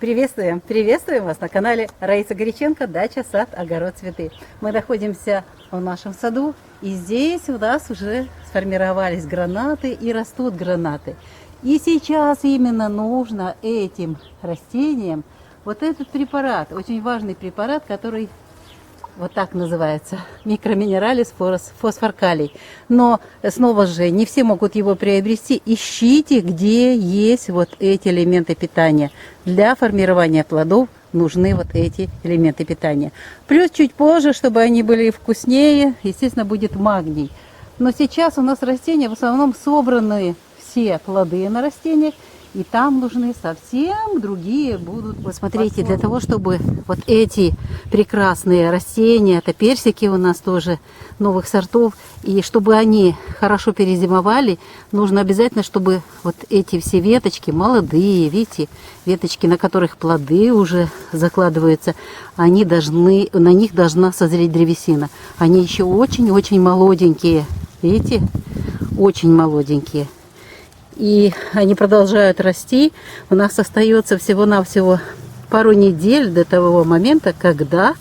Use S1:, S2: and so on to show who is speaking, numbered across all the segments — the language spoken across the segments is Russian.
S1: Приветствуем! Приветствуем вас на канале Раиса Горяченко, дача, сад, огород, цветы. Мы находимся в нашем саду, и здесь у нас уже сформировались гранаты и растут гранаты. И сейчас именно нужно этим растениям вот этот препарат, очень важный препарат, который вот так называется, микроминералис фосфор калий. Но снова же не все могут его приобрести. Ищите, где есть вот эти элементы питания. Для формирования плодов нужны вот эти элементы питания. Плюс чуть позже, чтобы они были вкуснее, естественно, будет магний. Но сейчас у нас растения в основном собраны все плоды на растениях. И там нужны совсем другие будут. Вот смотрите, для того, чтобы вот эти прекрасные растения, это персики у нас тоже новых сортов, и чтобы они хорошо перезимовали, нужно обязательно, чтобы вот эти все веточки, молодые, видите, веточки, на которых плоды уже закладываются, они должны, на них должна созреть древесина. Они еще очень-очень молоденькие, видите, очень молоденькие. И они продолжают расти. У нас остается всего-навсего пару недель до того момента, когда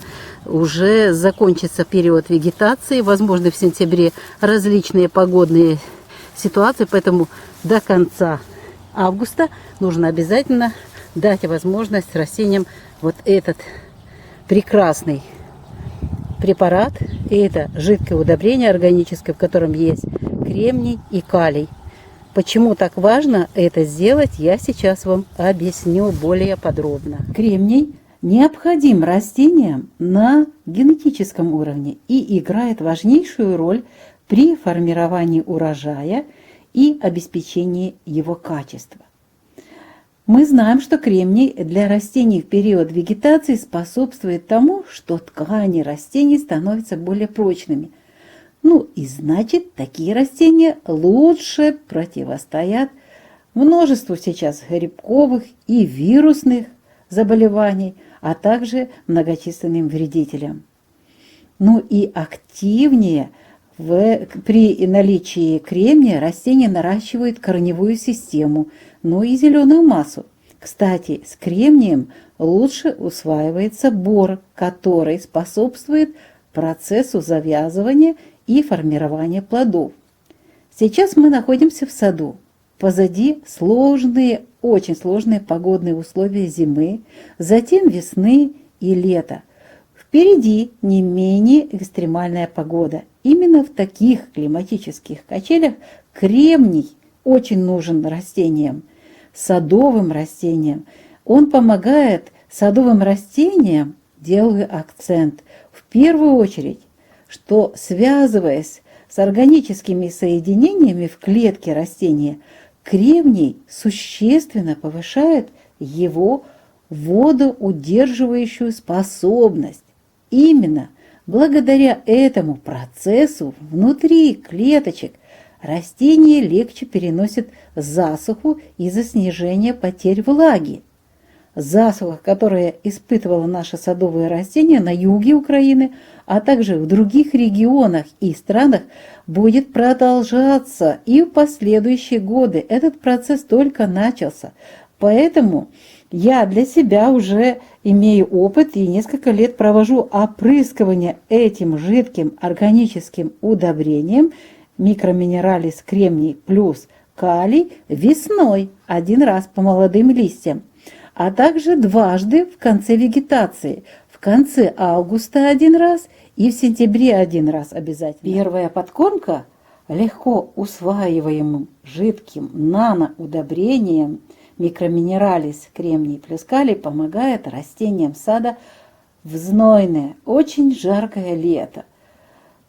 S1: уже закончится период вегетации. Возможно, в сентябре различные погодные ситуации. Поэтому до конца августа нужно обязательно дать возможность растениям вот этот прекрасный препарат. И это жидкое удобрение органическое, в котором есть кремний и калий. Почему так важно это сделать, я сейчас вам объясню более подробно. Кремний необходим растениям на генетическом уровне и играет важнейшую роль при формировании урожая и обеспечении его качества. Мы знаем, что кремний для растений в период вегетации способствует тому, что ткани растений становятся более прочными. Ну и значит, такие растения лучше противостоят множеству сейчас грибковых и вирусных заболеваний, а также многочисленным вредителям. Ну и активнее при наличии кремния растения наращивают корневую систему, ну и зеленую массу. Кстати, с кремнием лучше усваивается бор, который способствует процессу завязывания и формирование плодов. Сейчас мы находимся в саду. Позади сложные, очень сложные погодные условия зимы, затем весны и лета. Впереди не менее экстремальная погода. Именно в таких климатических качелях кремний очень нужен растениям, садовым растениям. Он помогает садовым растениям, делаю акцент, в первую очередь, что, связываясь с органическими соединениями в клетке растения, кремний существенно повышает его водоудерживающую способность. Именно благодаря этому процессу внутри клеточек растения легче переносят засуху из-за снижения потерь влаги. Засуха, которая испытывала наши садовые растения на юге Украины, а также в других регионах и странах, будет продолжаться и в последующие годы. Этот процесс только начался. Поэтому я для себя уже имею опыт и несколько лет провожу опрыскивание этим жидким органическим удобрением микроминералис кремний плюс калий весной один раз по молодым листьям, а также дважды в конце вегетации, в конце августа один раз и в сентябре один раз обязательно. Первая подкормка легко усваиваемым жидким наноудобрением микроминералис кремний плюс калий помогает растениям сада в знойное, очень жаркое лето.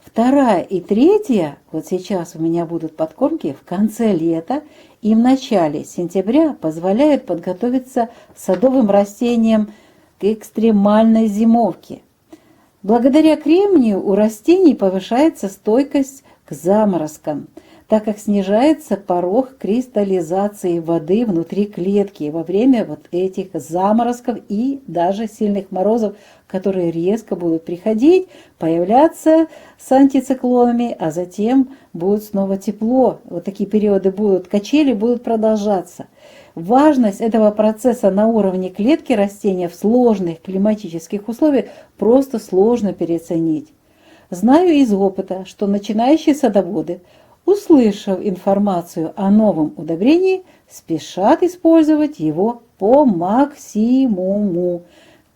S1: Вторая и третья, вот сейчас у меня будут подкормки в конце лета и в начале сентября, позволяют подготовиться садовым растениям к экстремальной зимовке. Благодаря кремнию у растений повышается стойкость к заморозкам, так как снижается порог кристаллизации воды внутри клетки во время вот этих заморозков и даже сильных морозов, которые резко будут приходить, появляться с антициклонами, а затем будет снова тепло. Вот такие периоды будут, качели будут продолжаться. Важность этого процесса на уровне клетки растения в сложных климатических условиях просто сложно переоценить. Знаю из опыта, что начинающие садоводы, услышав информацию о новом удобрении, спешат использовать его по максимуму.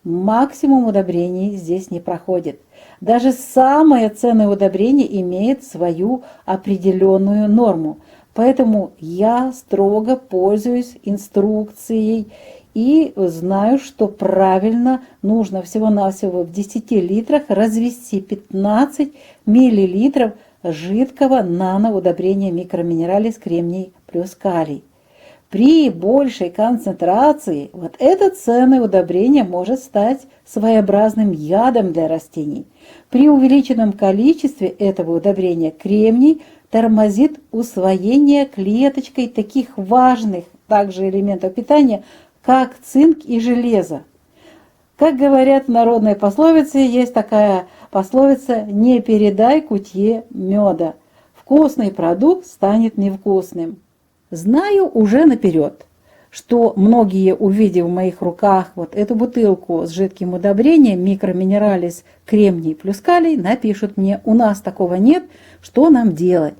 S1: Максимум удобрений здесь не проходит. Даже самое ценное удобрение имеет свою определенную норму. Поэтому я строго пользуюсь инструкцией и знаю, что правильно нужно всего-навсего в 10 литрах развести 15 миллилитров жидкого наноудобрения микроминералис кремний плюс калий. При большей концентрации вот это ценное удобрение может стать своеобразным ядом для растений. При увеличенном количестве этого удобрения кремний тормозит усвоение клеточкой таких важных также элементов питания, как цинк и железо. Как говорят в народной пословице, есть такая пословица: «Не передай кутье меда, вкусный продукт станет невкусным». Знаю уже наперед, что многие, увидев в моих руках вот эту бутылку с жидким удобрением микроминералис кремний плюс калий, напишут мне: у нас такого нет, что нам делать?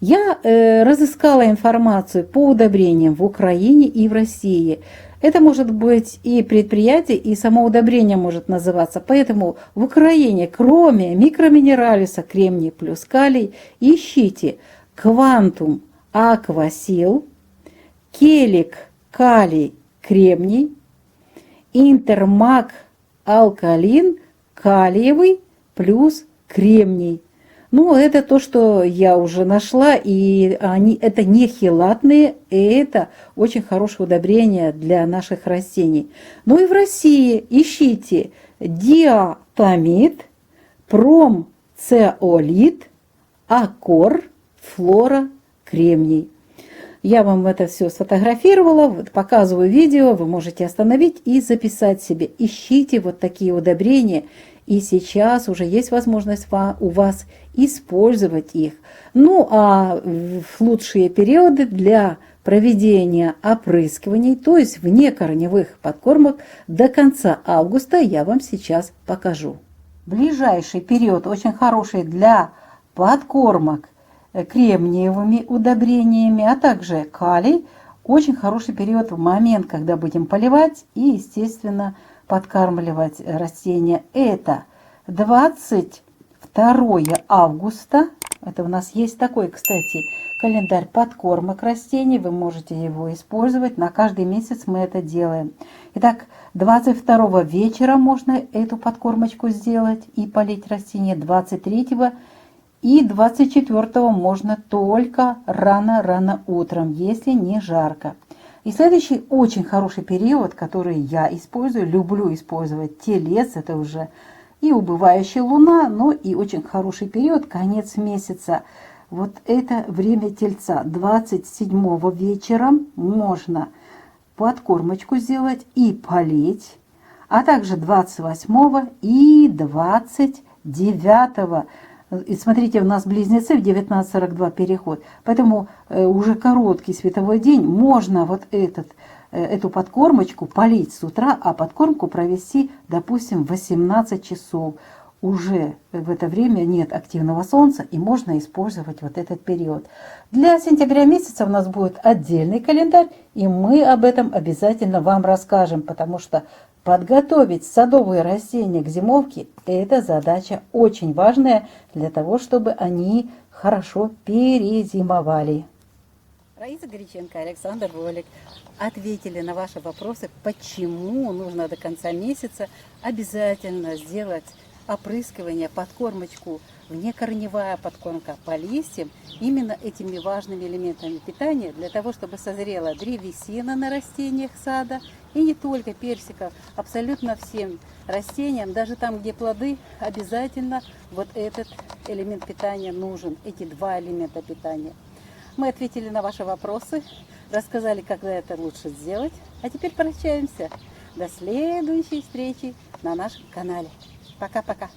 S1: Я разыскала информацию по удобрениям в Украине и в России. Это может быть и предприятие, и само удобрение может называться. Поэтому в Украине, кроме микроминералиса кремний плюс калий, ищите Quantum Aquasil, Келик калий кремний, Интермак алкалин калиевый плюс кремний. Ну, это то, что я уже нашла, и это не хелатные, и это очень хорошее удобрение для наших растений. Ну и в России ищите диатомит, промцеолит, акор, флора, кремний. Я вам это все сфотографировала, показываю видео, вы можете остановить и записать себе. Ищите вот такие удобрения, и сейчас уже есть возможность у вас использовать их. Ну а в лучшие периоды для проведения опрыскиваний, то есть вне корневых подкормок, до конца августа я вам сейчас покажу. Ближайший период очень хороший для подкормок кремниевыми удобрениями, а также калий. Очень хороший период в момент, когда будем поливать и, естественно, подкармливать растения. Это 22 августа. Это у нас есть такой, кстати, календарь подкормок растений. Вы можете его использовать. На каждый месяц мы это делаем. Итак, 22 вечера можно эту подкормочку сделать и полить растения. 23 и 24 можно только рано-рано утром, если не жарко. И следующий очень хороший период, который я использую, люблю использовать, телец, это уже и убывающая луна, но и очень хороший период, конец месяца. Вот это время тельца. 27 вечером можно подкормочку сделать и полить, а также 28 и 29. И смотрите, у нас близнецы в 19:42 переход, поэтому уже короткий световой день, можно вот эту подкормочку полить с утра, а подкормку провести, допустим, в 18 часов. Уже в это время нет активного солнца, и можно использовать вот этот период. Для сентября месяца у нас будет отдельный календарь, и мы об этом обязательно вам расскажем, потому что подготовить садовые растения к зимовке – это задача очень важная для того, чтобы они хорошо перезимовали. Раиса Горяченко, Александр Волик ответили на ваши вопросы, почему нужно до конца месяца обязательно сделать опрыскивание, подкормочку, внекорневая подкормка по листьям именно этими важными элементами питания для того, чтобы созрела древесина на растениях сада, и не только персиков, абсолютно всем растениям, даже там, где плоды, обязательно вот этот элемент питания нужен, эти два элемента питания. Мы ответили на ваши вопросы, рассказали, как это лучше сделать, а теперь прощаемся. До следующей встречи на нашем канале. Пока-пока.